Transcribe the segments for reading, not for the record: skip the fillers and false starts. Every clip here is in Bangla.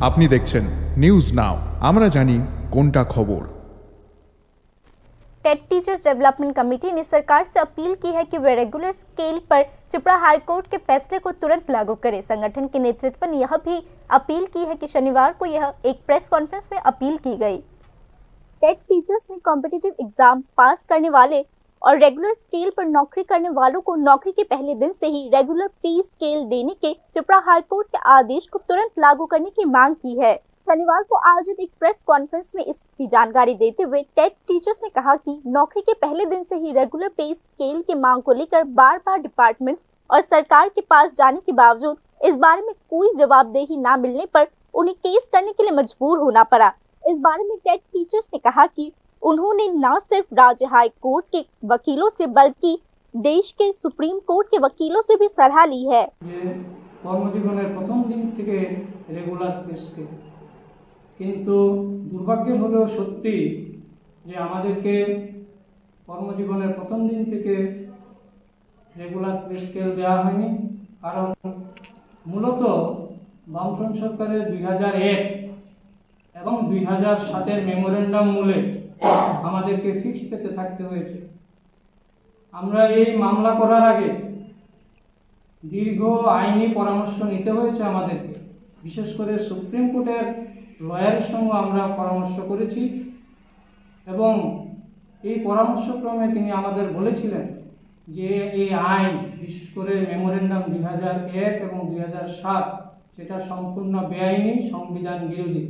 আপনি দেখছেন নিউজ নাও, আমরা জানি কোনটা খবর। टेट टीचर्स डेवलपमेंट कमेटी ने सरकार से अपील की है कि वे रेगुलर स्केल पर त्रिपुरा हाईकोर्ट के फैसले को तुरंत लागू करें। संगठन के नेतृत्व ने यह भी अपील की है कि शनिवार को यह एक प्रेस कॉन्फ्रेंस में अपील की गई। टेट टीचर्स ने कॉम्पिटिटिव एग्जाम पास करने वाले और रेगुलर स्केल पर नौकरी करने वालों को नौकरी के पहले दिन से ही रेगुलर पे स्केल देने के त्रिपुरा हाईकोर्ट के आदेश को तुरंत लागू करने की मांग की है। शनिवार को आयोजित एक प्रेस कॉन्फ्रेंस में इसकी जानकारी देते हुए टेट टीचर्स ने कहा कि नौकरी के पहले दिन से ही रेगुलर पे स्केल की मांग को लेकर बार बार डिपार्टमेंट्स और सरकार के पास जाने के बावजूद इस बारे में कोई जवाबदेही न मिलने पर उन्हें केस करने के लिए मजबूर होना पड़ा। इस बारे में टेट टीचर्स ने कहा कि उन्होंने न सिर्फ राज्य हाई कोर्ट के वकीलों से बल्कि देश के सुप्रीम कोर्ट के वकीलों से भी सलाह ली है। কর্মজীবনের প্রথম দিন থেকে রেগুলার পে স্কেল, কিন্তু দুর্ভাগ্য হলো সত্যি যে আমাদেরকে কর্মজীবনের প্রথম দিন থেকে রেগুলার পে স্কেল দেওয়া হয়নি। কারণ মূলত বামফ্রন্ট সরকারের 2001 এবং 2007-এর মেমোরেন্ডাম মূলে আমাদেরকে ফিক্সড পেতে থাকতে হয়েছে। আমরা এই মামলা করার আগে দীর্ঘ আইনি পরামর্শ নিতে হয়েছে আমাদেরকে, বিশেষ করে সুপ্রিম কোর্টের লয়ারের সঙ্গে আমরা পরামর্শ করেছি এবং এই পরামর্শক্রমে তিনি আমাদের বলেছিলেন যে এই আইন, বিশেষ করে মেমোরেন্ডাম 2001 এবং 2007, সেটা সম্পূর্ণ বেআইনি, সংবিধান বিরোধী।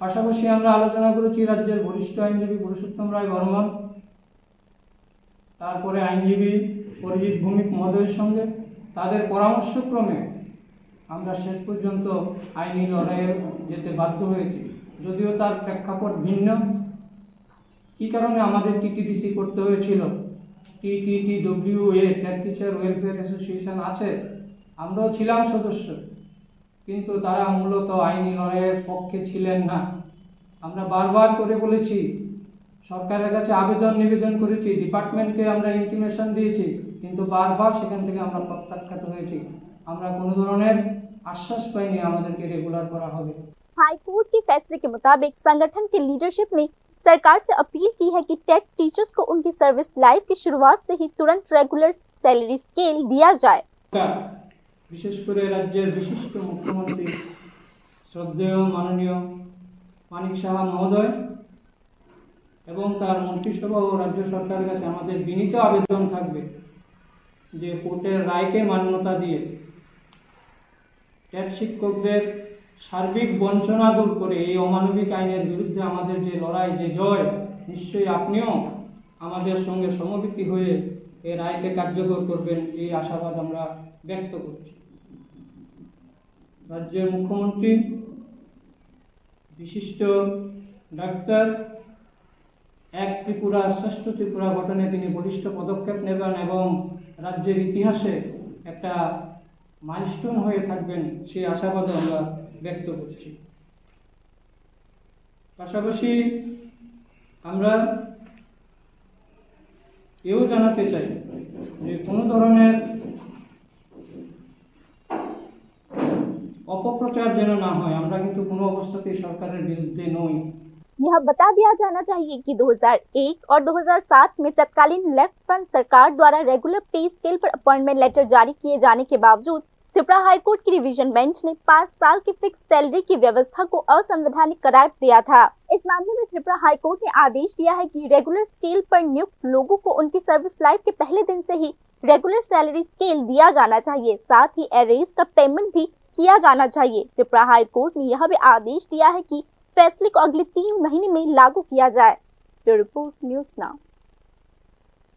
পাশাপাশি আমরা আলোচনা করেছি রাজ্যের বরিষ্ঠ আইনজীবী পুরুষোত্তম রায় বর্মন, তারপরে আইনজীবী অরিজিৎ ভৌমিক মহোদয়ের সঙ্গে। তাদের পরামর্শক্রমে আমরা শেষ পর্যন্ত আইনি লড়াইয়ে যেতে বাধ্য হয়েছি, যদিও তার প্রেক্ষাপট ভিন্ন। কী কারণে আমাদের টিটিডিসি করতে হয়েছিল? TTTWA, TET teacher welfare association আছে, আমরাও ছিলাম সদস্য, কিন্তু তারা মূলত আইনি লড়াইয়ের পক্ষে ছিলেন না। আমরা বারবার করে বলেছি, সরকারের কাছে আবেদন নিবেদন করেছি, ডিপার্টমেন্টকে আমরা ইন্টিমেশন দিয়েছি, কিন্তু বারবার সেখান থেকে আমরা প্রত্যাখ্যাত হয়েছি। আমরা কোনো ধরনের आश्वास पाएंगे আমাদেরকে রেগুলার করা হবে। हाई कोर्ट के फैसले के मुताबिक संगठन के लीडरशिप ने सरकार से अपील की है कि टेट टीचर्स को उनकी सर्विस लाइफ की शुरुआत से ही तुरंत रेगुलर सैलरी स्केल दिया जाए। विशेष করে রাজ্যের বিশিষ্ট মুখ্যমন্ত্রী শ্রদ্ধেয় মাননীয় মানিক সাহা মহোদয় এবং তার মন্ত্রিসভা ও রাজ্য সরকারের কাছে আমাদের বিনীত আবেদন থাকবে যে কোর্টের রায়কে মান্যতা দিয়ে টেট শিক্ষকদের সার্বিক বঞ্চনা দূর করে এই অমানবিক আইনের বিরুদ্ধে আমাদের যে লড়াই, যে জয়, নিশ্চয়ই আপনিও আমাদের সঙ্গে সমবেতী হয়ে এই রায়কে কার্যকর করবেন, এই আশাবাদ আমরা ব্যক্ত করছি। রাজ্যের মুখ্যমন্ত্রী, বিশিষ্ট ডাক্তার, এক ত্রিপুরা শ্রেষ্ঠ ত্রিপুরা গঠনে তিনি বলিষ্ঠ পদক্ষেপ নেবেন এবং রাজ্যের ইতিহাসে একটা মাইলস্টোন হয়ে থাকবেন, সেই আশাবাদও আমরা ব্যক্ত করছি। পাশাপাশি আমরা এও জানাতে চাই যে কোনো ধরনের অপপ্রচার যেন না হয়। আমরা কিন্তু কোনো অবস্থাতেই সরকারের বিরুদ্ধে নই। यह बता दिया जाना चाहिए कि 2001 और 2007 में तत्कालीन लेफ्ट फ्रंट सरकार द्वारा रेगुलर पे स्केल पर अपॉइंटमेंट लेटर जारी किए जाने के बावजूद त्रिपुरा हाईकोर्ट की रिवीजन बेंच ने 5 साल की फिक्स सैलरी की व्यवस्था को असंवैधानिक करार दिया था। इस मामले में त्रिपुरा हाईकोर्ट ने आदेश दिया है कि रेगुलर स्केल पर नियुक्त लोगों को उनकी सर्विस लाइफ के पहले दिन से ही रेगुलर सैलरी स्केल दिया जाना चाहिए, साथ ही एरेज का पेमेंट भी किया जाना चाहिए। त्रिपुरा हाईकोर्ट ने यह भी आदेश दिया है कि फैसले को अगले 3 महीने में लागू किया जाए। Report news now.